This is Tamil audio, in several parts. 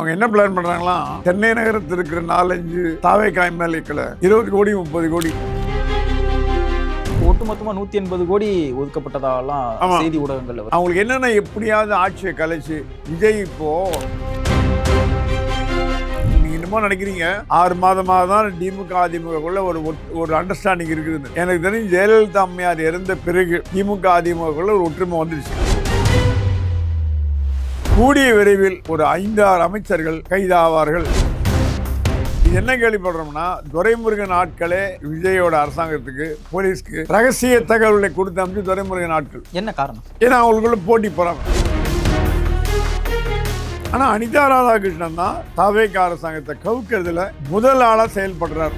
அவங்க என்ன பிளான் பண்றாங்களாம், சென்னை நகரத்தில் இருக்கிற 4-5 தாவேகா எம்எல்ஏக்களை 20 கோடி 30 கோடி ஒட்டுமொத்தமா 180 கோடி ஒதுக்கப்பட்டதாலாம் செய்தி ஊடகங்கள்ல வருது. அவங்களுக்கு என்னென்ன எப்படியாவது ஆட்சியை கலைச்சு விஜய் இப்போ நீங்க என்னமோ நினைக்கிறீங்க 6 மாதமாக தான் திமுக அதிமுகக்குள்ள ஒரு அண்டர்ஸ்டாண்டிங் இருக்குது. எனக்கு தெரிஞ்சு ஜெயலலிதா அம்மையார் இறந்த பிறகு திமுக அதிமுகக்குள்ள ஒரு ஒற்றுமை வந்துருச்சு. கூடிய விரைவில் ஒரு 5-6 அமைச்சர்கள் கைதாவார்கள். இது என்ன கேள்விப்படுறோம்னா, துரைமுருகன் ஆட்களே விஜயோட அரசாங்கத்துக்கு போலீஸ்க்கு ரகசிய தகவல்களை கொடுத்து அமைச்சு துரைமுருகன் ஆட்கள். என்ன காரணம்? ஏன்னா அவங்களுக்குள்ள போட்டி போறாங்க. ஆனா அனிதா ராதாகிருஷ்ணன் தான் தாவேகா அரசாங்கத்தை கவுக்கிறதுல முதல் ஆளா செயல்படுறார்.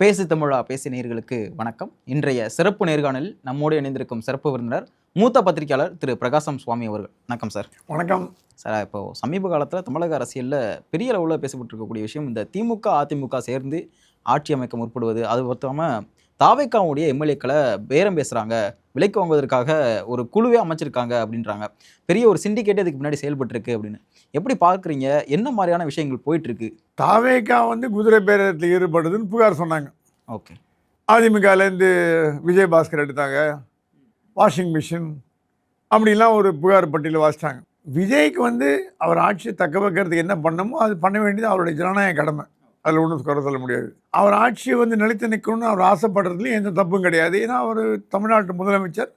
பேசு தமிழா பேசி நேயர்களுக்கு வணக்கம். இன்றைய சிறப்பு நேர்காணலில் நம்மோடு இணைந்திருக்கும் சிறப்பு விருந்தினர் மூத்த பத்திரிகையாளர் திரு பிரகாசம் சுவாமி அவர்கள். வணக்கம் சார். வணக்கம் சார். இப்போ சமீப காலத்தில் தமிழக அரசியலில் பெரிய அளவில் பேசப்பட்டு இருக்கக்கூடிய விஷயம் இந்த திமுக அதிமுக சேர்ந்து ஆட்சி அமைக்க முற்படுவது. அது மொத்தமாக தாவேகாவுடைய எம்எல்ஏக்களை பேரம் பேசுகிறாங்க, விலைக்கு வாங்குவதற்காக ஒரு குழுவே அமைச்சிருக்காங்க அப்படின்றாங்க. பெரிய ஒரு சிண்டிகேட்டே இதுக்கு முன்னாடி செயல்பட்டுருக்கு அப்படின்னு எப்படி பார்க்குறீங்க? என்ன மாதிரியான விஷயங்கள் போயிட்டுருக்கு? தாவேகா குதிரை பேரத்தில் ஈடுபடுதுன்னு புகார் சொன்னாங்க. ஓகே. அதிமுகலேருந்து விஜயபாஸ்கர் எடுத்தாங்க, வாஷிங் மிஷின் அப்படிலாம் ஒரு புகார் பட்டியலில் வாசித்தாங்க. விஜய்க்கு அவர் ஆட்சியை தக்க வைக்கிறதுக்கு என்ன பண்ணமோ அது பண்ண வேண்டியது அவருடைய ஜனநாயக கடமை. அதில் ஒன்றும் குறை சொல்ல முடியாது. அவர் ஆட்சியை நிலைத்து நிற்கணும்னு அவர் ஆசைப்படுறதுலையும் எந்த தப்பும் கிடையாது. ஏன்னா அவர் தமிழ்நாட்டு முதலமைச்சர்,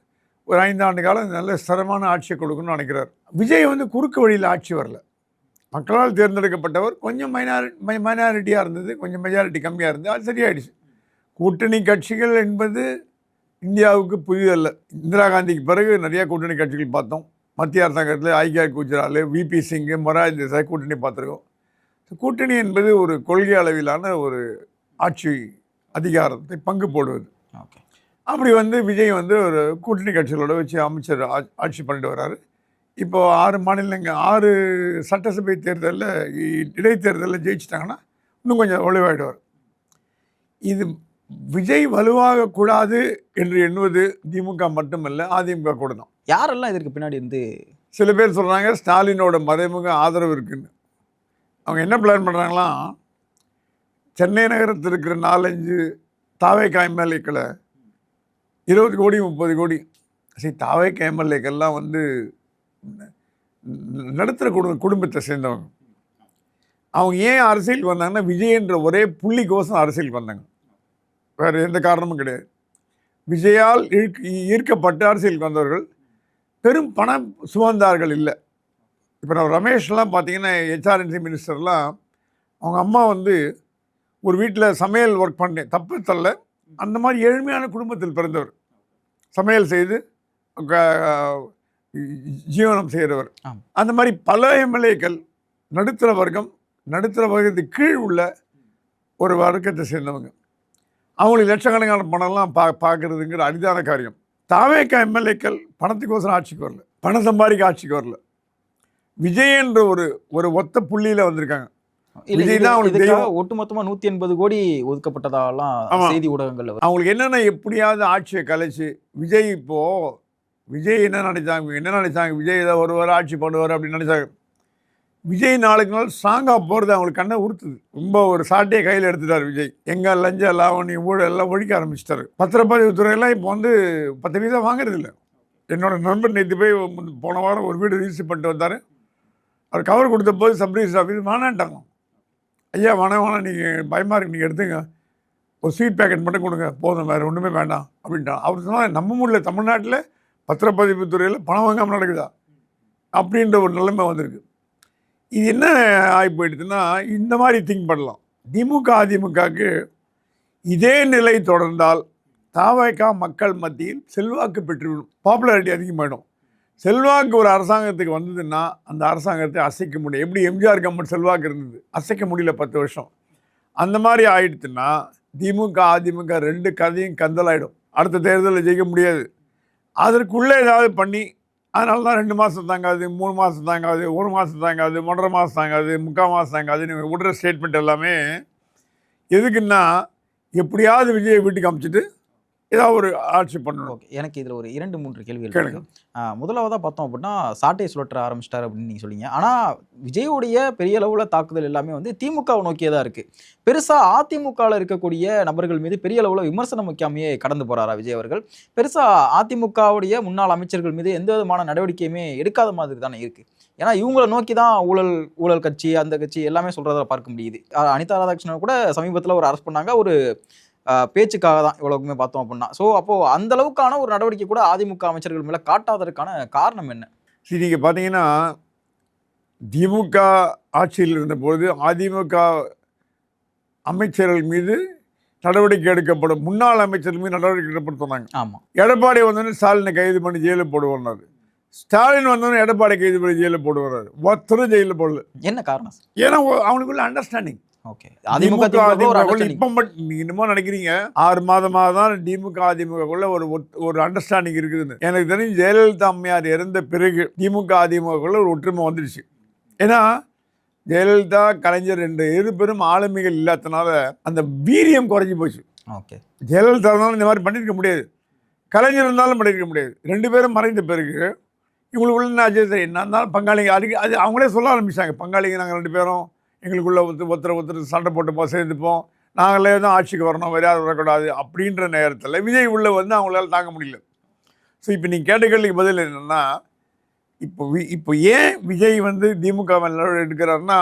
ஒரு 5 ஆண்டு காலம் நல்ல சிரமமான ஆட்சியை கொடுக்கணும்னு நினைக்கிறார். விஜய் குறுக்கு வழியில் ஆட்சி வரல. மக்களால் தேர்ந்தெடுக்கப்பட்டவர். கொஞ்சம் மைனாரிட்டியாக இருந்தது, கொஞ்சம் மெஜாரிட்டி கம்மியாக இருந்தது. அது சரியாயிடுச்சு. கூட்டணி கட்சிகள் என்பது இந்தியாவுக்கு புதிதல்ல. இந்திரா காந்திக்கு பிறகு நிறையா கூட்டணி கட்சிகள் பார்த்தோம். மத்திய அரசாங்கத்தில் ஐக்கிய குஜரால், விபி சிங், மொரார்ஜி தேசாய் கூட்டணி பார்த்துருக்கோம். கூட்டணி என்பது ஒரு கொள்கை அளவிலான ஒரு ஆட்சி அதிகாரத்தை பங்கு போடுவது. ஓகே. அப்படி விஜய் ஒரு கூட்டணி கட்சிகளோட வச்சு அமைச்சர் ஆட்சி பண்ணிட்டு வர்றாரு. இப்போது 6 மாநிலங்கள் 6 சட்டசபை தேர்தலில் இடைத்தேர்தலில் ஜெயிச்சிட்டாங்கன்னா இன்னும் கொஞ்சம் வலுவாயிடுவார். இது விஜய் வலுவாக கூடாது என்று எண்ணுவது திமுக மட்டுமல்ல, அதிமுக கூட தான். யாரெல்லாம் இதற்கு பின்னாடி இருந்து? சில பேர் சொல்கிறாங்க ஸ்டாலினோட மறைமுக ஆதரவு இருக்குன்னு. அவங்க என்ன பிளான் பண்ணுறாங்களாம், சென்னை நகரத்தில் இருக்கிற 4-5 தாவேகா எம்எல்ஏக்களை 20 கோடி 30 கோடி சரி, தாவேகா எம்எல்ஏக்கெல்லாம் நடுத்தர குடும்பத்தை சேர்ந்தவங்க. அவங்க ஏன் அரசியலுக்கு வந்தாங்கன்னா, விஜய் என்ற ஒரே புள்ளிக்கோசம் அரசியலுக்கு வந்தாங்க. வேறு எந்த காரணமும் கிடையாது. விஜயால் ஈர்க்கப்பட்டு அரசியலுக்கு வந்தவர்கள். பெரும் பணம் சுமந்தார்கள் இல்லை. இப்போ நம்ம ரமேஷ்லாம் பார்த்தீங்கன்னா, ஹெச்ஆர்என்சி மினிஸ்டர்லாம் அவங்க அம்மா ஒரு வீட்டில் சமையல் ஒர்க் பண்ணேன், தப்பு தள்ள அந்த மாதிரி ஏழ்மையான குடும்பத்தில் பிறந்தவர். சமையல் செய்து ஜீவனம் செய்கிறவர். அந்த மாதிரி பல எம்எல்ஏக்கள் நடுத்தர வர்க்கத்துக்கு கீழ் உள்ள ஒரு வர்க்கத்தை சேர்ந்தவங்க. அவங்களுக்கு லட்சக்கணக்கான பணம்லாம் பார்க்குறதுங்கிற அரிதான காரியம். தாவேகா எம்எல்ஏக்கள் பணத்துக்கோசரம் ஆட்சிக்கு வரல, பணம் சம்பாதிக்க ஆட்சிக்கு வரல. விஜய் என்ற ஒரு ஒத்த புள்ளியில் வந்திருக்காங்க. விஜய் தான் அவங்களுக்கு ஒட்டுமொத்தமாக 180 கோடி ஒதுக்கப்பட்டதாலாம் செய்தி ஊடகங்கள்ல. அவங்களுக்கு என்னென்ன எப்படியாவது ஆட்சியை கலைச்சு விஜய் விஜய் என்ன நினைச்சாங்க, விஜய் ஏதோ ஒருவர் ஆட்சி பண்ணுவார் அப்படின்னு நினைச்சாங்க. விஜய் நாளுக்கு நாள் ஸ்ட்ராங்காக போகிறது அவங்களுக்கு கண்ணை உறுத்துது. ரொம்ப ஒரு சாட்டையை கையில் எடுத்துட்டார் விஜய். எங்கே லஞ்ச லாவணி ஊழல் எல்லாம் ஒழிக்க ஆரம்பிச்சிட்டாரு. பத்திரப்பதிவு துறையெல்லாம் இப்போ 10 பைசா வாங்குறது இல்லை. என்னோட நண்பர் நேற்று போய் போன வாரம் ஒரு வீடு ரிஜிஸ்டர் பண்ணிட்டு வந்தார். அவர் கவர் கொடுத்த போது சப் ரிஜிஸ்டர் ஆஃபீஸ் வேணான்ட்டாங்க. ஐயா வேணாம், நீங்கள் பயமாக இருக்கு, நீங்கள் எடுத்துங்க, ஒரு ஸ்வீட் பேக்கெட் மட்டும் கொடுங்க போதும், வேறு ஒன்றுமே வேண்டாம் அப்படின்ட்டான். அவர் சொன்னால் நம்ம ஊரில் தமிழ்நாட்டில் பத்திரப்பதிவு துறையில் பணம் வாங்காமல் நடக்குதா அப்படின்ற ஒரு நிலைமை வந்திருக்கு. இது என்ன ஆகி போயிடுதுன்னா, இந்த மாதிரி திங்க் பண்ணலாம். திமுக அதிமுகவுக்கு இதே நிலை தொடர்ந்தால் தாவேகா மக்கள் மத்தியில் செல்வாக்கு பெற்றுவிடும், பாப்புலாரிட்டி அதிகமாகிடும். செல்வாக்கு ஒரு அரசாங்கத்துக்கு வந்ததுன்னா அந்த அரசாங்கத்தை அசைக்க முடியும். எப்படி எம்ஜிஆர் கவர்மெண்ட் செல்வாக்கு இருந்தது, அசைக்க முடியல 10 வருஷம். அந்த மாதிரி ஆயிடுச்சுன்னா திமுக அதிமுக 2 கதையும் கந்தலாயிடும். அடுத்த தேர்தலில் ஜெயிக்க முடியாது. அதற்குள்ளே ஏதாவது பண்ணி, அதனால தான் 2 மாதம் தாங்காது, 3 மாதம் தாங்காது, 1 மாதம் தாங்காது, 1.5 மாதம் தாங்காது, 3/4 மாதம் தாங்காதுன்னு விடுற ஸ்டேட்மெண்ட் எல்லாமே எதுக்குன்னா, எப்படியாவது விஜயை வீட்டுக்கு அனுப்பிச்சிட்டு ஏதாவது ஒரு ஆட்சி பண்ணணும். ஓகே. எனக்கு இதில் ஒரு 2, 3 கேள்விகள் கேளுங்க. இருக்கு. முதலாவதா பார்த்தோம் அப்படின்னா, சாட்டை சுழற்ற ஆரம்பிச்சிட்டாரு அப்படின்னு நீங்க சொன்னீங்க. ஆனால் விஜயோடைய பெரிய அளவுல தாக்குதல் எல்லாமே வந்து திமுகவை நோக்கியே தான் இருக்கு. பெருசா அதிமுகவில் இருக்கக்கூடிய நபர்கள் மீது பெரிய அளவுல விமர்சனம் வைக்காமையே கடந்து போறாரா விஜய் அவர்கள்? பெருசா அதிமுகவுடைய முன்னாள் அமைச்சர்கள் மீது எந்த விதமான நடவடிக்கையுமே எடுக்காத மாதிரி தானே இருக்கு. ஏன்னா இவங்கள நோக்கி தான் ஊழல் ஊழல் கட்சி, அந்த கட்சி எல்லாமே சொல்றத பார்க்க முடியுது. அனிதா ராதாகிருஷ்ணன் கூட சமீபத்தில் ஒரு அரெஸ்ட் பண்ணாங்க. ஒரு பேச்சுக்காக தான் இவ்வளவுக்குமே பார்த்தோம் அப்படின்னா. ஸோ அப்போ அந்த அளவுக்கான ஒரு நடவடிக்கை கூட அதிமுக அமைச்சர்கள் மேல காட்டாததற்கான காரணம் என்ன? சரி, நீங்கள் பார்த்தீங்கன்னா திமுக ஆட்சியில் இருந்தபோது அதிமுக அமைச்சர்கள் மீது நடவடிக்கை எடுக்கப்படும், முன்னாள் அமைச்சர்கள் மீது நடவடிக்கை எடுக்கப்படும் சொன்னாங்க. ஆமா. எடப்பாடி வந்தோடனே ஸ்டாலினை கைது பண்ணி ஜெயிலில் போடுவார். ஸ்டாலின் வந்தோடனே எடப்பாடி கைது பண்ணி ஜெயிலில் போடுவார். ஒருத்தரும் ஜெயிலில் போடல. என்ன காரணம்? ஏன்னா அவனுக்குள்ள அண்டர்ஸ்டாண்டிங். ஓகே. அதிமுக இன்னமும் நினைக்கிறீங்க 6 மாதமாக தான் திமுக அதிமுகக்குள்ள ஒரு அண்டர்ஸ்டாண்டிங் இருக்குதுன்னு. எனக்கு தெரிஞ்சு ஜெயலலிதா அம்மையார் இறந்த பிறகு திமுக அதிமுகக்குள்ள ஒரு ஒற்றுமை வந்துடுச்சு. ஏன்னா ஜெயலலிதா கலைஞர் என்ற இரு பெரும் ஆளுமைகள் இல்லாதனால அந்த வீரியம் குறைஞ்சி போச்சு. ஓகே. ஜெயலலிதா இருந்தாலும் இந்த மாதிரி பண்ணியிருக்க முடியாது, கலைஞர் இருந்தாலும் பண்ணியிருக்க முடியாது. 2 பேரும் மறைந்த பிறகு இவங்களுக்குள்ள என்ன இருந்தாலும் பங்காளிங்க அது அவங்களே சொல்ல ஆரம்பிச்சாங்க. பங்காளிங்க நாங்கள் 2 பேரும் எங்களுக்குள்ள ஒருத்தர் சண்டை போட்டுப்போம், சேர்ந்துப்போம், நாங்களே தான் ஆட்சிக்கு வரணும், வேறு யாரும் வரக்கூடாது அப்படின்ற நேரத்தில் விஜய் உள்ளே வந்து அவங்களால தாங்க முடியல. ஸோ இப்போ நீங்கள் கேட்ட கேள்விக்கு பதில் என்னென்னா, இப்போ ஏன் விஜய் வந்து திமுக மேலே எடுக்கிறாருன்னா,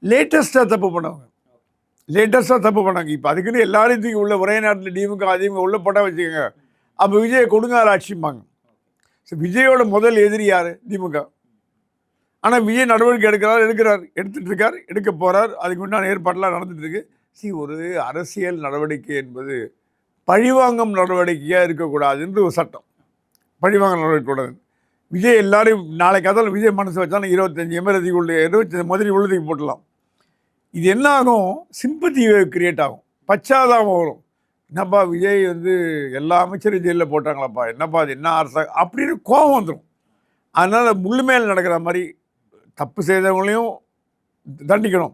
லேட்டஸ்ட்டாக தப்பு பண்ணவங்க. இப்போ அதுக்குன்னு எல்லாரையும் தூக்கி உள்ள ஒரே நேரத்தில் திமுக அதிமுக உள்ளே போட்டால் வச்சுக்கோங்க, அப்போ விஜயை கொடுங்கால ஆட்சிம்பாங்க. ஸோ விஜயோட முதல் எதிரி யார்? திமுக. ஆனால் விஜய் நடவடிக்கை எடுத்துகிட்டு இருக்கார், எடுக்க போகிறார். அதுக்கு முன்னாடி ஏற்பாடெலாம் நடந்துகிட்டு இருக்கு. ஒரு அரசியல் நடவடிக்கை என்பது பழிவாங்கும் நடவடிக்கையாக இருக்கக்கூடாதுன்ற ஒரு சட்டம். பழிவாங்க நடவடிக்கை கூடாது. விஜய் எல்லாரையும் நாளைக்கு அதால் விஜய் மனசு வச்சாலும் 25 எம்எல்ஏ 25 மதுரை உள்ளதுக்கு போட்டலாம். இது என்ன ஆகும்? சிம்பத்தி கிரியேட் ஆகும், பச்சாதாபம் வரும். என்னப்பா விஜய் வந்து எல்லா அமைச்சரும் ஜெயிலில் போட்டாங்களாப்பா, என்னப்பா அது என்ன அரசாங்கம் அப்படின்னு கோபம் வந்துடும். அதனால் முள்ளுமேல் நடக்கிற மாதிரி தப்பு செய்தவங்களையும் தண்டிக்கணும்,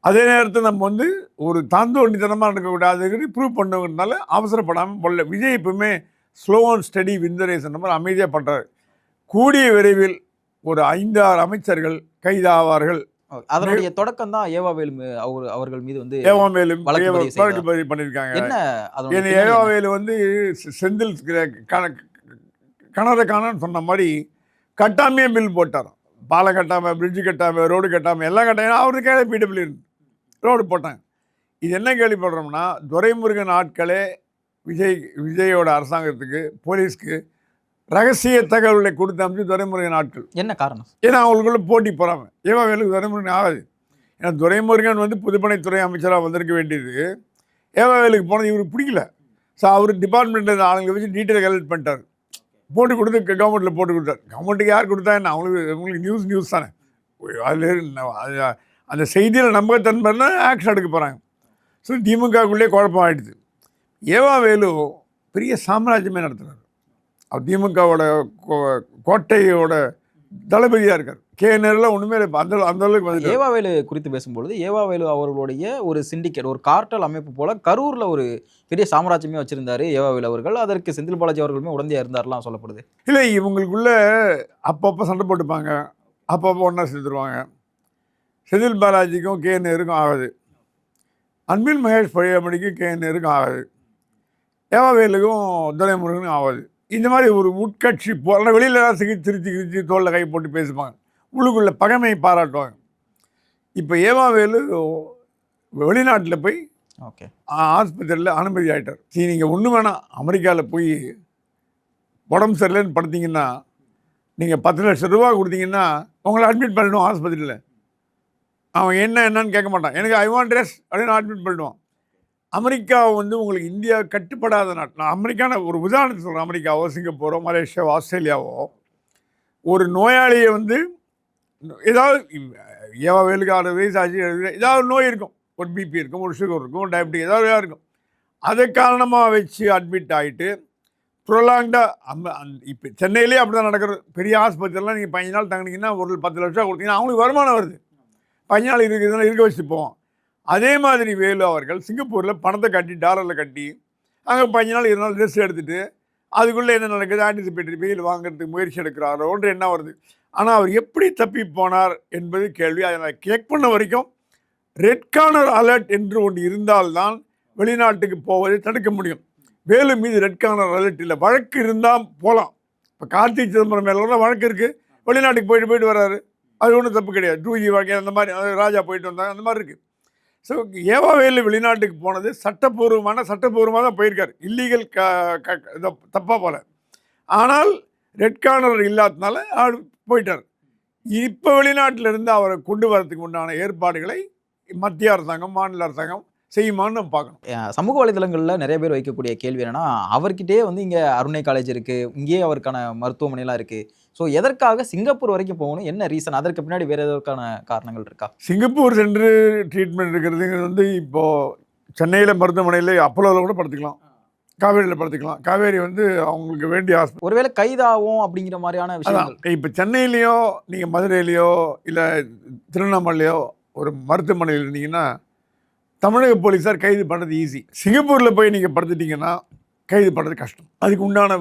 அதே நேரத்தில் நம்ம வந்து ஒரு தாந்தோண்டித்தனமாக நடக்கக்கூடாதுன்னு ப்ரூவ் பண்ணவங்கனால அவசரப்படாமல் போடல. விஜய் எப்பவுமே slow and study win the race மாதிரி அமைதியாக பண்ணுறாரு. கூடிய விரைவில் ஒரு 5-6 அமைச்சர்கள் கைதாவார்கள். அதனுடைய தொடக்கம் தான் ஏவாவேலு அவர்கள் மீது வந்து வழக்கு பதிவு பண்ணியிருக்காங்க. ஏவாவேலு வந்து செந்தில் கணரை காணன்னு சொன்ன மாதிரி கட்டாமையே பில் போட்டார். பாலம் கட்டாமல், பிரிட்ஜு கட்டாமல், ரோடு கட்டாமல் எல்லாம் கட்டாமல் அவருக்கு கேள்வி பிடபிள்யூ ரோடு போட்டாங்க. இது என்ன கேள்விப்படுறோம்னா, துரைமுருகன் ஆட்களே விஜயோட அரசாங்கத்துக்கு போலீஸ்க்கு ரகசிய தகவல்களை கொடுத்து அமைச்சு துரைமுருகன் ஆட்கள். என்ன காரணம்? ஏன்னா அவங்களுக்குள்ள போட்டி போகிறாமல் ஏவாவேலுக்கு துரைமுருகன் ஆகாது. ஏன்னா துரைமுருகன் வந்து பொதுப்பணித்துறை அமைச்சராக வந்திருக்க வேண்டியது, ஏவாவேலுக்கு போனது இவருக்கு பிடிக்கல. ஸோ அவர் டிபார்ட்மெண்ட்டில் ஆளுங்களை வச்சு டீட்டெயில் கலெக்ட் பண்ணிட்டார், போட்டு கொடுத்து கவர்மெண்ட்டில் போட்டு கொடுத்தார். கவர்மெண்ட்டுக்கு யார் கொடுத்தா என்ன? அவங்களுக்கு நியூஸ் தானே. அதில் அந்த செய்தியில் நம்பகத்தன்மைன்னா ஆக்ஷன் எடுக்க போகிறாங்க. ஸோ திமுகக்குள்ளே குழப்பம் ஆகிடுது. ஏவாவேலு பெரிய சாம்ராஜ்யமே நடத்துகிறார். அவர் திமுகவோட கோட்டையோட தளபதியாக இருக்கார். கேனர்லாம் ஒன்றுமே அந்த அளவுக்கு வந்து. ஏவாவேலு குறித்து பேசும்பொழுது ஏவாவேலு அவர்களுடைய ஒரு சிண்டிகேட், ஒரு கார்ட்டல் அமைப்பு போல கரூரில் ஒரு பெரிய சாம்ராஜ்யமே வச்சிருந்தாரு ஏவாவேலு அவர்கள். அதற்கு செந்தில் பாலாஜி அவர்களுமே உடந்தையாக இருந்தார்லாம் சொல்லப்படுது. இல்லை, இவங்களுக்குள்ள அப்பப்போ சண்டை போட்டுப்பாங்க, அப்பப்போ ஒன்றா சேர்ந்துருவாங்க. செந்தில் பாலாஜிக்கும் கேனருக்கும் ஆகுது, அன்பில் மகேஷ் பழையபடிக்கும் கேனருக்கும் ஆகுது, ஏவாவேலுக்கும் துரைமுருகனுக்கும் ஆகுது. இந்த மாதிரி ஒரு உட்கட்சி போகிற வெளியில் திருச்சி தோளில் கை போட்டு பேசுவாங்க, உள்ளுக்குள்ள பகைமை பாராட்டுவாங்க. இப்போ ஏவாவேலு வெளிநாட்டில் போய் ஆஸ்பத்திரியில் அனுமதி ஆகிட்டார். சரி, நீங்கள் ஒன்று வேணாம், அமெரிக்காவில் போய் உடம்பு சரியில்லைன்னு படுத்திங்கன்னா நீங்கள் 10 லட்சம் ரூபா கொடுத்தீங்கன்னா உங்களை அட்மிட் பண்ணிடுவோம் ஆஸ்பத்திரியில். அவன் என்னன்னு கேட்க மாட்டான், எனக்கு ஐ வாண்ட் ரெஸ்ட் அப்படின்னு அட்மிட் பண்ணிடுவான். அமெரிக்கா வந்து உங்களுக்கு இந்தியா கட்டுப்படாத நாட்டு. நான் அமெரிக்கான ஒரு உதாரணத்தை சொல்கிறேன். அமெரிக்காவோ, சிங்கப்பூரோ, மலேசியாவோ, ஆஸ்திரேலியாவோ ஒரு நோயாளியை வந்து ஏதாவது ஏவாவேலுக்கு 60 வயசு ஆச்சு, ஏதாவது நோய் இருக்கும், ஒரு பிபி இருக்கும், ஒரு சுகர் இருக்கும், ஒரு டயபெட்டிக் ஏதாவது இருக்கும், அதை காரணமாக வச்சு அட்மிட் ஆகிட்டு ப்ரொலாங்டாக இப்போ சென்னையிலே அப்படி தான் நடக்கிறது. பெரிய ஆஸ்பத்திரிலாம் நீங்கள் 15 நாள் தங்கினீங்கன்னா ஒரு 10 லட்சம் கொடுத்தீங்கன்னா அவங்களுக்கு வருமானம் வருது. 15 நாள் இருக்க வச்சுட்டு போவோம். அதே மாதிரி வேலு அவர்கள் சிங்கப்பூரில் பணத்தை கட்டி டாலரில் கட்டி அங்கே 15 நாள் 20 நாள் ரெஸ்ட் எடுத்துட்டு அதுக்குள்ளே என்ன நடக்குது, ஆன்டிசிபேட்டரி பெயில் வாங்குறதுக்கு முயற்சி எடுக்கிறாரோன்ற என்ன வருது. ஆனால் அவர் எப்படி தப்பி போனார் என்பது கேள்வி. அதை நான் கேக் பண்ண வரைக்கும் ரெட் கார்னர் அலர்ட் என்று ஒன்று இருந்தால்தான் வெளிநாட்டுக்கு போவதை தடுக்க முடியும். வேலு மீது ரெட் கார்னர் அலர்ட் இல்லை, வழக்கு இருந்தால் போகலாம். இப்போ கார்த்தி சிதம்பரம் மேலே வழக்கு இருக்குது, வெளிநாட்டுக்கு போயிட்டு வர்றாரு, அது ஒன்றும் தப்பு கிடையாது. 2G வழக்கு அந்த மாதிரி, ராஜா போயிட்டு வந்தாங்க, அந்த மாதிரி இருக்குது. ஸோ ஏவா வேலு வெளிநாட்டுக்கு போனது சட்டப்பூர்வமாக தான் போயிருக்காரு, இல்லீகல் தப்பாக போல. ஆனால் ரெட் கார்னர் இல்லாததுனால அவர் போயிட்டார். இப்போ வெளிநாட்டில் இருந்து அவரை கொண்டு வரதுக்கு உண்டான ஏற்பாடுகளை மத்திய அரசாங்கம் மாநில அரசாங்கம் செய்யுமான்னு நம்ம பார்க்கணும். சமூக வலைதளங்களில் நிறைய பேர் வைக்கக்கூடிய கேள்வி என்னன்னா, அவர்கிட்டே வந்து இங்கே அருணை காலேஜ் இருக்குது, இங்கேயே அவருக்கான மருத்துவமனைலாம் இருக்குது. ஸோ எதற்காக சிங்கப்பூர் வரைக்கும் போகணும், என்ன ரீசன்? அதற்கு பின்னாடி வேறு எதற்கான காரணங்கள் இருக்கா? சிங்கப்பூர் சென்று ட்ரீட்மெண்ட் இருக்கிறதுங்கிறது வந்து இப்போது சென்னையில் மருத்துவமனையில் அப்போலோவில் கூட படுத்துக்கலாம், காவேரியில் படுத்துக்கலாம். காவேரி வந்து அவங்களுக்கு வேண்டிய ஹாஸ்பிட்டல். ஒருவேளை கைதாகும் அப்படிங்கிற மாதிரியான விஷயம். இப்போ சென்னையிலையோ நீங்கள் மதுரையிலையோ இல்லை திருவண்ணாமலையோ ஒரு மருத்துவமனையில் இருந்தீங்கன்னா தமிழக போலீஸார் கைது பண்ணுறது ஈஸி. சிங்கப்பூரில் போய் நீங்கள் படுத்துட்டிங்கன்னா கைது பண்ணுறது கஷ்டம். அதுக்கு உண்டான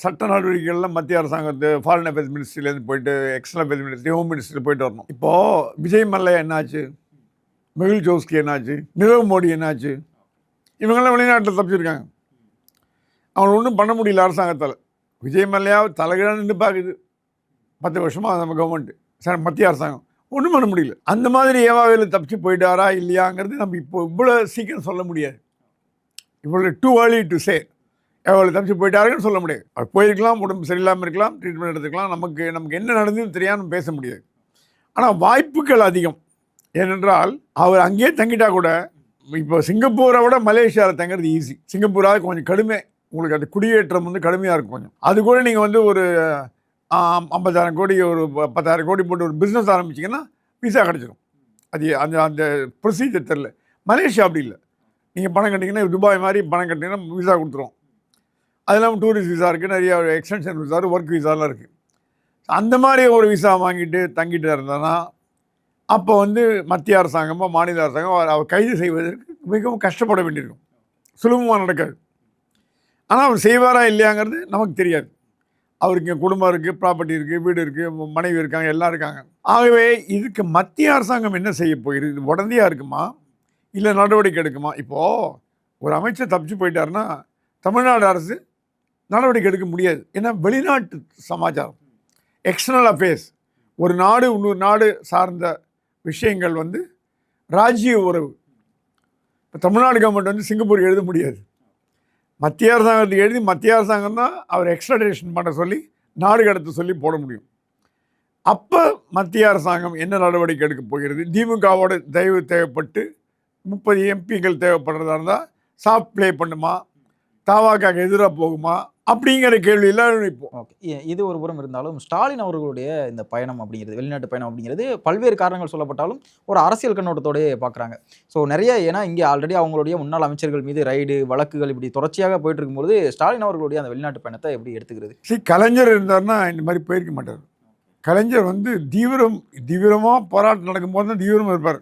சட்ட நடவடிக்கைகள்லாம் மத்திய அரசாங்கத்து ஃபாரின் அஃபேர்ஸ் மினிஸ்ட்ரியிலேருந்து போயிட்டு எக்ஸ்டர்னல் அஃபேர்ஸ் மினிஸ்ட்ரி, ஹோம் மினிஸ்ட்ரியில் போயிட்டு வரணும். இப்போது விஜய் மல்லையா என்னாச்சு, மெகுல் சோஸ்கி என்னாச்சு, நிரவ் மோடி என்னாச்சு, இவங்கெல்லாம் வெளிநாட்டில் தப்பிச்சிருக்காங்க. அவங்க ஒன்றும் பண்ண முடியல அரசாங்கத்தால். விஜய் மல்லையாவை தலைகீழாக நின்று பார்க்குது 10 வருஷமாக நம்ம கவர்மெண்ட்டு, மத்திய அரசாங்கம் ஒன்றும் பண்ண முடியல. அந்த மாதிரி ஏவாவில் தப்பிச்சு போயிட்டாரா இல்லையாங்கிறது நம்ம இப்போ இவ்வளோ சீக்கிரம் சொல்ல முடியாது. இவ்வளோ டூ ஏர்லி டு சே ஏவாவில் தப்பிச்சு போயிட்டாருன்னு சொல்ல முடியாது. அவர் போயிருக்கலாம், உடம்பு சரியில்லாமல் இருக்கலாம், ட்ரீட்மெண்ட் எடுத்துக்கலாம், நமக்கு என்ன நடந்ததுன்னு தெரியாமல் பேச முடியாது. ஆனால் வாய்ப்புகள் அதிகம். ஏனென்றால் அவர் அங்கேயே தங்கிட்டா கூட, இப்போ சிங்கப்பூரை விட மலேசியாவில் தங்குறது ஈஸி. சிங்கப்பூராக கொஞ்சம் கடுமை, உங்களுக்கு அந்த குடியேற்றம் வந்து கடுமையாக இருக்கும் கொஞ்சம். அது கூட நீங்கள் வந்து ஒரு 50,000 கோடி ஒரு 10,000 கோடி போட்டு ஒரு பிஸ்னஸ் ஆரம்பிச்சிங்கன்னா விசா கிடச்சிடும். அது அந்த ப்ரொசீஜர் தெரில. மலேசியா அப்படி இல்லை. நீங்கள் பணம் கட்டிங்கன்னா துபாய் மாதிரி பணம் கட்டிங்கன்னா விசா கொடுத்துரும். அது இல்லாமல் டூரிஸ்ட் விசா இருக்குது, நிறைய எக்ஸ்டென்ஷன் விசா, ஒர்க் விசாலாம் இருக்குது. அந்த மாதிரி ஒரு விசா வாங்கிட்டு தங்கிட்டு இருந்தோன்னா அப்போ வந்து மத்திய அரசாங்கமோ மாநில அரசாங்கம் அவர் கைது செய்வதற்கு மிகவும் கஷ்டப்பட வேண்டியிருக்கும், சுலபமாக நடக்காது. ஆனால் அவர் செய்வாரா இல்லையாங்கிறது நமக்கு தெரியாது. அவருக்கு குடும்பம் இருக்குது, ப்ராப்பர்ட்டி இருக்குது, வீடு இருக்குது, மனைவி இருக்காங்க, எல்லாம் இருக்காங்க. ஆகவே இதுக்கு மத்திய அரசாங்கம் என்ன செய்ய போகிறது? இது உடனடியாக இருக்குமா இல்லை நடவடிக்கை எடுக்குமா? இப்போது ஒரு அமைச்சர் தப்பிச்சு போயிட்டாருன்னா தமிழ்நாடு அரசு நடவடிக்கை எடுக்க முடியாது. ஏன்னா வெளிநாட்டு சமாச்சாரம், எக்ஸ்டர்னல் அஃபேர்ஸ், ஒரு நாடு இன்னொரு நாடு சார்ந்த விஷயங்கள் வந்து ராஜ்ய உறவு. இப்போ தமிழ்நாடு கவர்மெண்ட் வந்து சிங்கப்பூர் எழுத முடியாது. மத்திய அரசாங்கத்துக்கு எழுதி மத்திய அரசாங்கம் தான் அவர் எக்ஸ்ட்ராடேஷன் பண்ண சொல்லி நாடு கடத்த சொல்லி போட முடியும். அப்போ மத்திய அரசாங்கம் என்ன நடவடிக்கை எடுக்க போகிறது? திமுகவோட தயவு தேவைப்பட்டு 30 எம்பிகள் தேவைப்படுறதா இருந்தால் சாஃப்ட் ப்ளே பண்ணுமா, தாவாக்காக எதிராக போகுமா அப்படிங்கிற கேள்வியெல்லாம் இப்போ. ஓகே, இது ஒரு புறம் இருந்தாலும் ஸ்டாலின் அவர்களுடைய இந்த பயணம் அப்படிங்கிறது, வெளிநாட்டு பயணம் அப்படிங்கிறது பல்வேறு காரணங்கள் சொல்லப்பட்டாலும் ஒரு அரசியல் கண்ணோட்டத்தோடய பார்க்குறாங்க. ஸோ நிறைய, ஏன்னா இங்கே ஆல்ரெடி அவங்களுடைய முன்னாள் அமைச்சர்கள் மீது ரைடு வழக்குகள் இப்படி தொடர்ச்சியாக போயிட்டு இருக்கும்போது ஸ்டாலின் அவர்களுடைய அந்த வெளிநாட்டு பயணத்தை எப்படி எடுத்துக்கிறது? கலைஞர் இருந்தார்னா இந்த மாதிரி போயிருக்க மாட்டார். கலைஞர் வந்து தீவிரமாக போராட்டம் நடக்கும்போது தான் தீவிரமாக இருப்பார்.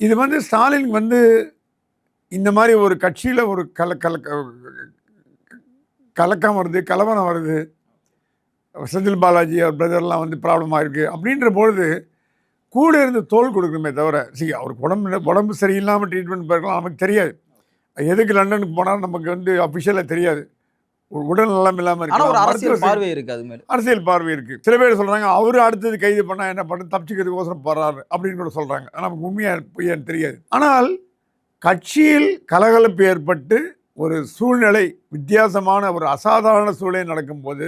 இது வந்து ஸ்டாலின் வந்து இந்த மாதிரி ஒரு கட்சியில் ஒரு கலக்கம் வருது, கலவரம் வருது, செந்தில் பாலாஜி அவர் பிரதர்லாம் வந்து ப்ராப்ளமாக இருக்குது அப்படின்ற பொழுது கூட இருந்து தோல் கொடுக்கணுமே தவிர, அவருக்கு உடம்பு சரியில்லாமல் ட்ரீட்மெண்ட் போயிருக்கலாம், நமக்கு தெரியாது. எதுக்கு லண்டனுக்கு போனால் நமக்கு வந்து அஃபிஷியலாக தெரியாது. உடல் நலம் இல்லாமல் இருக்கு, அரசியல் பார்வை இருக்குது. அது மாதிரி அரசியல் பார்வை இருக்குது. சில பேர் சொல்கிறாங்க அவர் அடுத்தது கைது பண்ணால் என்ன பண்ண தப்பிச்சுக்கிறதுக்கோசரம் போகிறாரு அப்படின்னு கூட சொல்கிறாங்க. நமக்கு உண்மையாக பொய்யான்னு தெரியாது. ஆனால் கட்சியில் கலகலப்பு ஏற்பட்டு ஒரு சூழ்நிலை, வித்தியாசமான ஒரு அசாதாரண சூழ்நிலை நடக்கும்போது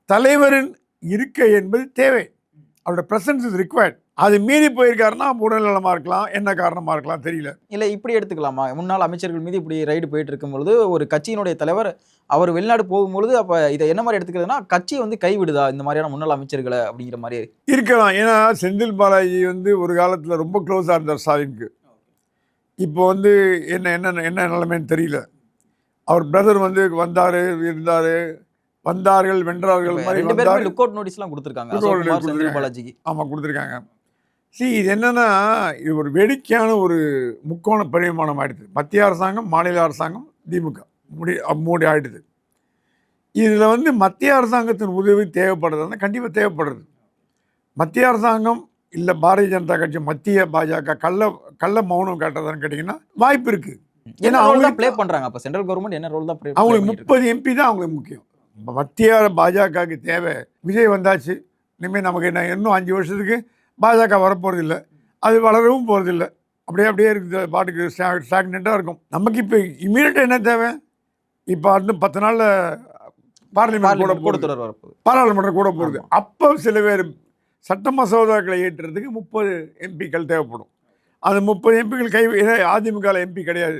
தலைவரின் இருக்கை என்பது தேவை. அவரோட ப்ரெசன்ஸ் இஸ் ரிக்வயர்ட். அது மீறி போயிருக்காருன்னா உடல்நலமாக இருக்கலாம், என்ன காரணமாக இருக்கலாம் தெரியல. இல்லை இப்படி எடுத்துக்கலாமா? முன்னாள் அமைச்சர்கள் மீது இப்படி ரைடு போயிட்டு இருக்கும்பொழுது ஒரு கட்சியினுடைய தலைவர் அவர் வெளிநாடு போகும்பொழுது அப்போ இதை என்ன மாதிரி எடுத்துக்கிறதுனா கட்சி வந்து கைவிடுதா இந்த மாதிரியான முன்னாள் அமைச்சர்களை அப்படிங்கிற மாதிரி இருக்கலாம். ஏன்னா செந்தில் பாலாஜி வந்து ஒரு காலத்தில் ரொம்ப க்ளோஸாக இருந்தார் ஸ்டாலினுக்கு. இப்போ வந்து என்ன நிலைமைன்னு தெரியல. அவர் பிரதர் வந்து வந்தார்கள் வென்றார்கள் மாதிரி லுக் அவுட் நோட்டீஸ்லாம் கொடுத்துருக்காங்க பாலாஜிக்கு. ஆமாம் கொடுத்துருக்காங்க. இது என்னன்னா, இது ஒரு வேடிக்கையான ஒரு முக்கோண பரிமாணம் ஆயிடுது. மத்திய அரசாங்கம், மாநில அரசாங்கம், திமுக மூடி ஆயிடுது. இதில் வந்து மத்திய அரசாங்கத்தின் உதவி தேவைப்படுறதுன்னா கண்டிப்பாக தேவைப்படுறது. மத்திய அரசாங்கம் இல்லை பாரதிய ஜனதா கட்சி, மத்திய பாஜக கள்ள மௌனம் காட்டுறதான்னு கேட்டிங்கன்னா வாய்ப்பு இருக்குது. என்ன ரோல் தான் ப்ளே பண்றாங்க? அப்ப சென்ட்ரல் கவர்மெண்ட் என்ன ரோல் தான் அவங்களுக்கு 30 எம்பி தான் அவங்களுக்கு முக்கியம். மத்திய பாஜகவுக்கு தேவை விஜய் வந்தாச்சு, இனிமேல் நமக்கு என்ன இன்னும் 5 வருஷத்துக்கு பாஜக வரப்போகிறது இல்லை, அது வளரவும் போகிறது இல்லை, அப்படியே இருக்குது, பாட்டுக்கு ஸ்டாக்னெண்ட்டாக இருக்கும். நமக்கு இப்போ இமீடியட்டாக என்ன தேவை? இப்போ இன்னும் 10 நாளில் பார்லிமெண்ட் பாராளுமன்றம் கூட போகுது. அப்போ சில பேர் சட்ட மசோதாக்களை ஏற்றுறதுக்கு 30 எம்பிக்கள் தேவைப்படும். அந்த 30 எம்பிக்கள் அதிமுக எம்பி கிடையாது.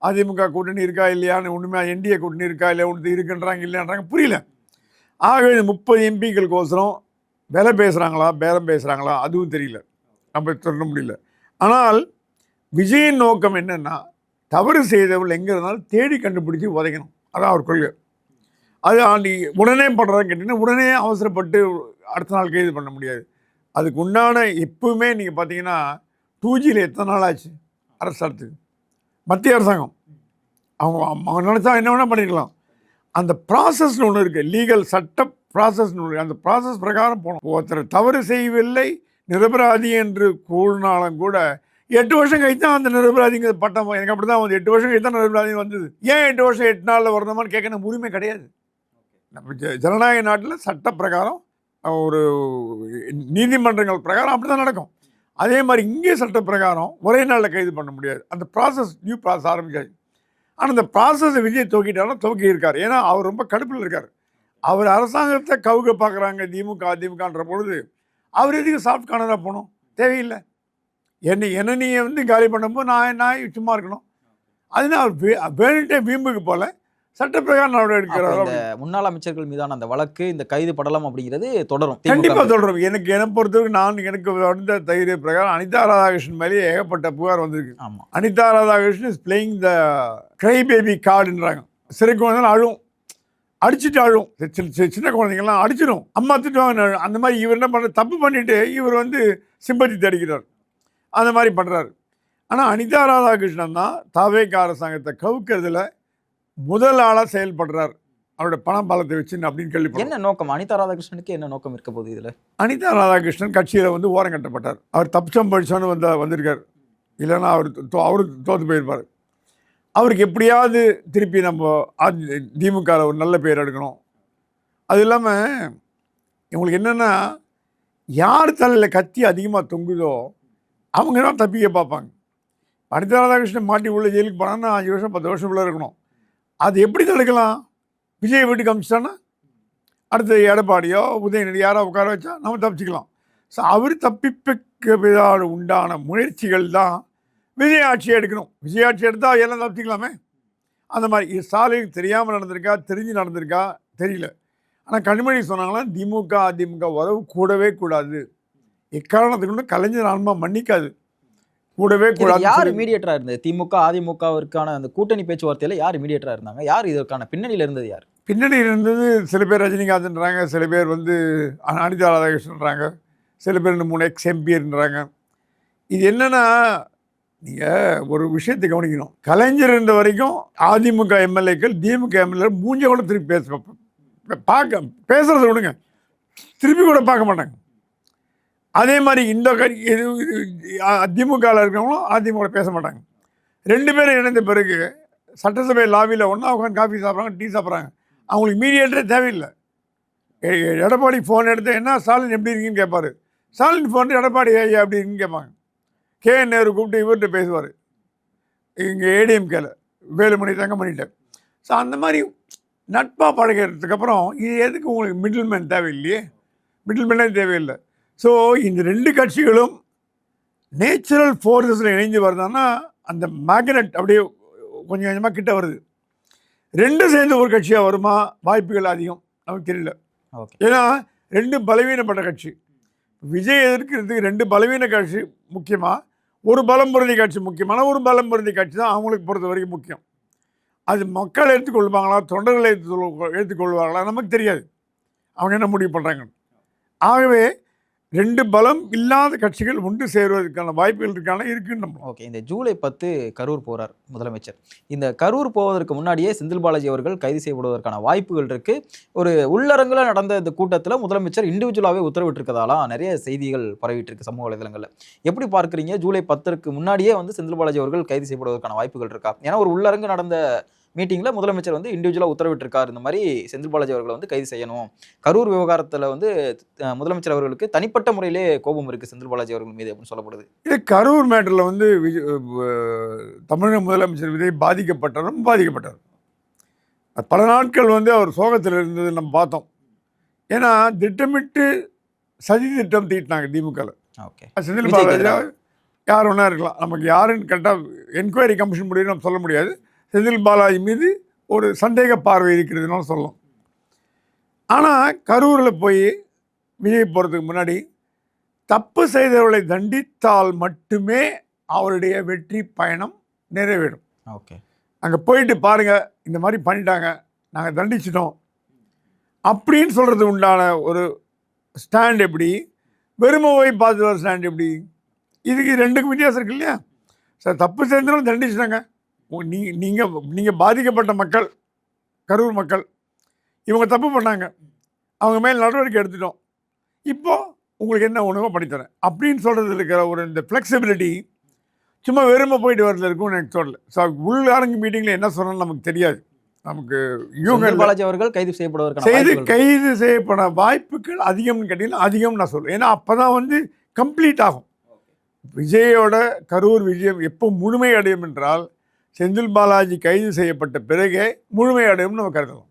அதிமுக கூட்டணி இருக்கா இல்லையான்னு ஒன்றுமே, என்டிஏ கூட்டணி இருக்கா இல்லையா ஒன்று இருக்குன்றாங்க இல்லையான்றாங்க, புரியல. ஆகவே 30 எம்பிக்களுக்கோசரம் விலை பேசுகிறாங்களா பேரம் பேசுகிறாங்களா அதுவும் தெரியல, நம்ம சொல்ல முடியல. ஆனால் விஜயின் நோக்கம் என்னென்னா தவறு செய்தவர்கள் எங்கே இருந்தாலும் தேடி கண்டுபிடிச்சி உதைக்கணும், அதான் அவர் கொள்கை. அது உடனே பண்ணுறதான்னு கேட்டிங்கன்னா உடனே அவசரப்பட்டு அடுத்த நாள் கைது பண்ண முடியாது. அதுக்கு உண்டான எப்பவுமே நீங்கள் பார்த்தீங்கன்னா 2Gயில் எத்தனை நாள் ஆச்சு அரசாங்கத்துக்கு, மத்திய அரசாங்கம் அவங்க நினச்சா என்ன வேணால் பண்ணிக்கலாம். அந்த ப்ராசஸ்னு ஒன்று இருக்குது, லீகல் சட்ட ப்ராசஸ்னு ஒன்று, அந்த ப்ராசஸ் பிரகாரம் போகணும். ஒருத்தர் தவறு செய்யவில்லை நிரபராதி என்று கூறினாலும் கூட 8 வருஷம் கழித்து தான் அந்த நிரபராதிங்க பட்டம், எனக்கு அப்படி தான் வந்து 8 வருஷம் கழித்து தான் நிரபராதி வந்தது. ஏன் 8 வருஷம் 8 நாளில் வரணுமான்னு கேட்க உரிமை கிடையாது. நம்ம ஜனநாயக நாட்டில் சட்ட பிரகாரம் ஒரு நீதிமன்றங்கள் பிரகாரம் அப்படி தான் நடக்கும். அதே மாதிரி இங்கே சட்ட பிரகாரம் ஒரே நாளில் கைது பண்ண முடியாது. அந்த ப்ராசஸ் நியூ ப்ராசஸ் ஆரம்பிக்காது. ஆனால் அந்த ப்ராசஸை விஜய் துவக்கிட்டாலும் துவக்கி இருக்கார். ஏன்னா அவர் ரொம்ப கடுப்பில் இருக்கார். அவர் அரசாங்கத்தை கவுக்க பார்க்குறாங்க திமுக அதிமுகன்ற பொழுது அவர் எதுக்கு சாஃப்ட் கார்னராக போகணும்? தேவையில்லை. என்ன நீ வந்து காலி பண்ணும்போது நான் சும்மா இருக்கணும். அதனால் அவர் வேணுட்டே வீம்புக்கு போல சட்டப்பிரகாரம் நடவடிக்கை எடுக்கிறார். முன்னாள் அமைச்சர்கள் மீதான அந்த வழக்கு, இந்த கைது படலம் அப்படிங்கிறது தொடரும், கண்டிப்பாக தொடரும். என்னை பொறுத்தவரைக்கும் எனக்கு வந்த தைரிய பிரகாரம் அனிதா ராதாகிருஷ்ணன் மேலேயே ஏகப்பட்ட புகார் வந்திருக்கு. ஆமாம், Anitha Radhakrishnan is playing the cry baby கார்டுன்றாங்க. சிறு குழந்தைலாம் அழும், அடிச்சுட்டு அழும், சின்ன குழந்தைங்கள்லாம் அடிச்சிடும், அம்மா திட்டுவாங்க. அந்த மாதிரி இவர் என்ன பண்ணுற, தப்பு பண்ணிவிட்டு இவர் வந்து சிம்பத்தி தடிக்கிறார், அந்த மாதிரி பண்ணுறாரு. ஆனால் அனிதா ராதாகிருஷ்ணன் தான் தவேக அரசாங்கத்தை கவுக்கிறதுல முதல் ஆளாக செயல்படுறார், அவருடைய பணம் பலத்தை வச்சுன்னு அப்படின்னு கேள்விப்பட்டேன். என்ன நோக்கம் அனிதா ராதாகிருஷ்ணனுக்கு என்ன நோக்கம் இருக்க போகுது இதில்? அனிதா ராதாகிருஷ்ணன் கட்சியில் வந்து ஓரம் கட்டப்பட்டார். அவர் தப்பிச்சம் படிச்சோன்னு வந்திருக்கார், இல்லைன்னா அவர் தோற்று போயிருப்பார். அவருக்கு எப்படியாவது திருப்பி நம்ம திமுகவில் ஒரு நல்ல பேர் எடுக்கணும். அது இல்லாமல் இவங்களுக்கு என்னென்னா யார் தலையில் கத்தி அதிகமாக தொங்குதோ அவங்க தான் தப்பிக்க பார்ப்பாங்க. அனிதா ராதாகிருஷ்ணன் மாட்டி உள்ள ஜெயிலுக்கு போனான்னா 5 வருஷம் 10 வருஷம் உள்ளே இருக்கணும். அது எப்படி தடுக்கலாம்? விஜய் வீட்டுக்கு அமிச்சிட்டான்னா அடுத்து எடப்பாடியோ உதயநிதி யாரோ உட்கார வச்சா நம்ம தப்பிச்சிக்கலாம். ஸோ அவர் தப்பிப்பதால் உண்டான முயற்சிகள் தான் விஜய் ஆட்சியை எடுக்கணும். விஜய் ஆட்சி எடுத்தால் எல்லாம் தப்பிச்சிக்கலாமே. அந்த மாதிரி ஸ்டாலின் தெரியாமல் நடந்திருக்கா, தெரிஞ்சு நடந்திருக்கா தெரியல. ஆனால் கனிமொழி சொன்னாங்கன்னா திமுக அதிமுக உறவு கூடவே கூடாது, எக்காரணத்துக்கு கொண்டு கலைஞர் ஆன்மா மன்னிக்காது, கூடவே கூடாது. யார் மீடியேட்டராக இருந்தது? திமுக அதிமுகவிற்கான அந்த கூட்டணி பேச்சுவார்த்தையில் யார் மீடியேட்டராக இருந்தாங்க? யார் இதற்கான பின்னணியில் இருந்தது? யார் பின்னணியில் இருந்தது? சில பேர் ரஜினிகாந்த்ன்றாங்க, சில பேர் வந்து அனிதா ராதாகிருஷ்ணன்றாங்க, சில பேர் 2-3 எக்ஸ்-எம்பின்றாங்க. இது என்னென்னா நீங்கள் ஒரு விஷயத்தை கவனிக்கணும். கலைஞர் இருந்த வரைக்கும் அதிமுக எம்எல்ஏக்கள் திமுக எம்எல்ஏ மூஞ்ச கூட திருப்பி பேசுகிறத விடுங்க, திருப்பி கூட பார்க்க மாட்டாங்க. அதே மாதிரி இந்த திமுகவில் இருக்கிறவங்களும் அதிமுக பேச மாட்டாங்க. 2 பேரும் இணைந்த பிறகு சட்டசபை லாபியில் ஒன்றா உட்காந்து காஃபி சாப்பிட்றாங்க, டீ சாப்பிட்றாங்க. அவங்களுக்கு மீடியேட்டரே தேவையில்லை. எடப்பாடி ஃபோன் எடுத்து என்ன ஸ்டாலின் எப்படி இருக்கீங்கன்னு கேட்பார், ஸ்டாலின் ஃபோன் எடப்பாடி ஐயா எப்படி இருக்குன்னு கேட்பாங்க. KN நேரு கூப்பிட்டு இவர்கிட்ட பேசுவார், இங்கே ADMKல வேலுமணி தங்கமணிகிட்ட. ஸோ அந்த மாதிரி நட்பாக பழகிறதுக்கப்புறம் இது எதுக்கு உங்களுக்கு மிடில்மேன் தேவையில்லையே, மிடில்மேனே தேவையில்லை. ஸோ இந்த 2 கட்சிகளும் நேச்சுரல் ஃபோர்ஸஸில் இணைஞ்சு வருதுன்னா அந்த மேக்னெட் அப்படியே கொஞ்சம் கொஞ்சமாக கிட்ட வருது. 2 சேர்ந்து ஒரு கட்சியாக வருமா? வாய்ப்புகள் அதிகம், நமக்கு தெரியல. ஏன்னா 2 பலவீனப்பட்ட கட்சி. விஜய் எதிர்க்கிறதுக்கு 2 பலவீன கட்சி முக்கியமாக, ஒரு பலம் பொருந்தி கட்சி முக்கியமான, ஒரு பலம் பொருந்தி கட்சி தான் அவங்களுக்கு பொறுத்த வரைக்கும் முக்கியம். அது மக்கள் எடுத்துக்கொள்வாங்களா, தொண்டர்களை எடுத்துக்கொள்வாங்களா நமக்கு தெரியாது, அவங்க என்ன முடிவு பண்ணுறாங்க. ஆகவே 2 பலம் இல்லாத கட்சிகள் ஒன்று சேருவதற்கான வாய்ப்புகள் இருக்குன்னு நம்ம. ஓகே. இந்த ஜூலை 10 கரூர் போறார் முதலமைச்சர். இந்த கரூர் போவதற்கு முன்னாடியே செந்தில் பாலாஜி அவர்கள் கைது செய்யப்படுவதற்கான வாய்ப்புகள் இருக்கு. ஒரு உள்ளரங்குல நடந்த இந்த கூட்டத்துல முதலமைச்சர் இண்டிவிஜுவலாவே உத்தரவிட்டிருக்கதாலாம் நிறைய செய்திகள் பரவிட்டு இருக்கு சமூக வலைதளங்கள்ல. எப்படி பார்க்குறீங்க? ஜூலை 10க்கு முன்னாடியே வந்து செந்தில் பாலாஜி அவர்கள் கைது செய்யப்படுவதற்கான வாய்ப்புகள் இருக்கா? ஏன்னா ஒரு உள்ளரங்கு நடந்த மீட்டிங்ல முதலமைச்சர் வந்து இண்டிவிஜுவலா உத்தரவிட்டிருக்காரு. இந்த மாதிரி செந்தில் பாலாஜி அவர்களை வந்து கைது செய்யணும். கரூர் விவகாரத்துல வந்து முதலமைச்சர் அவர்களுக்கு தனிப்பட்ட முறையிலே கோபம் இருக்கு செந்தில் பாலாஜி அவர்கள் மீது அப்படின்னு சொல்லப்படுது. இது கரூர் மேட்டரில் வந்து தமிழக முதலமைச்சர் விஜய் பாதிக்கப்பட்டார். பல நாட்கள் வந்து அவர் சோகத்தில் இருந்தது நம்ம பார்த்தோம். ஏன்னா திட்டமிட்டு சதி திட்டம் தீட்டினாங்க திமுகவில். ஓகே. செந்தில் பாலாஜி யார் வேணா இருக்கலாம், நமக்கு யாருன்னு கரெக்டாக என்கொயரி கமிஷன் முடியும் நம்ம சொல்ல முடியாது. செந்தில் பாலாஜி மீது ஒரு சந்தேக பார்வை இருக்கிறதுனால சொல்லலாம். ஆனால் கரூரில் போய் விஜய் போகிறதுக்கு முன்னாடி தப்பு செய்தவர்களை தண்டித்தால் மட்டுமே அவருடைய வெற்றி பயணம் நிறைவேறும். ஓகே. அங்கே போயிட்டு பாருங்கள், இந்த மாதிரி பண்ணிட்டாங்க, நாங்கள் தண்டிச்சிட்டோம் அப்படின்னு சொல்கிறது உண்டான ஒரு ஸ்டாண்ட் எப்படி, வெறுமவை பார்த்து வர ஸ்டாண்ட் எப்படி? இதுக்கு 2க்கும் வித்தியாசம் இருக்கு இல்லையா? சார், தப்பு செய்தாலும் தண்டிச்சிட்டாங்க. நீங்கள் பாதிக்கப்பட்ட மக்கள், கரூர் மக்கள், இவங்க தப்பு பண்ணாங்க, அவங்க மேல் நடவடிக்கை எடுத்துட்டோம், இப்போது உங்களுக்கு என்ன உணவோ பண்ணித்தரேன் அப்படின்னு சொல்கிறது இருக்கிற ஒரு இந்த ஃப்ளெக்சிபிலிட்டி சும்மா வெறுமை போயிட்டு வரல இருக்கும்னு எனக்கு சொல்லலை. ஸோ உள்ளரங்கு மீட்டிங்கில் என்ன சொன்னாலும் நமக்கு தெரியாது. நமக்கு செந்தில் பாலாஜி அவர்கள் கைது கைது செய்யப்பட வாய்ப்புகள் அதிகம்னு கேட்டீங்கன்னா அதிகம் நான் சொல்லுவேன். ஏன்னா அப்போ தான் வந்து கம்ப்ளீட் ஆகும். விஜயோட கரூர் விஜயம் எப்போ முழுமை அடையும் என்றால் செந்தில் பாலாஜி கைது செய்யப்பட்ட பிறகே முழுமை அடையும்னு நம்ம கருதலாம்.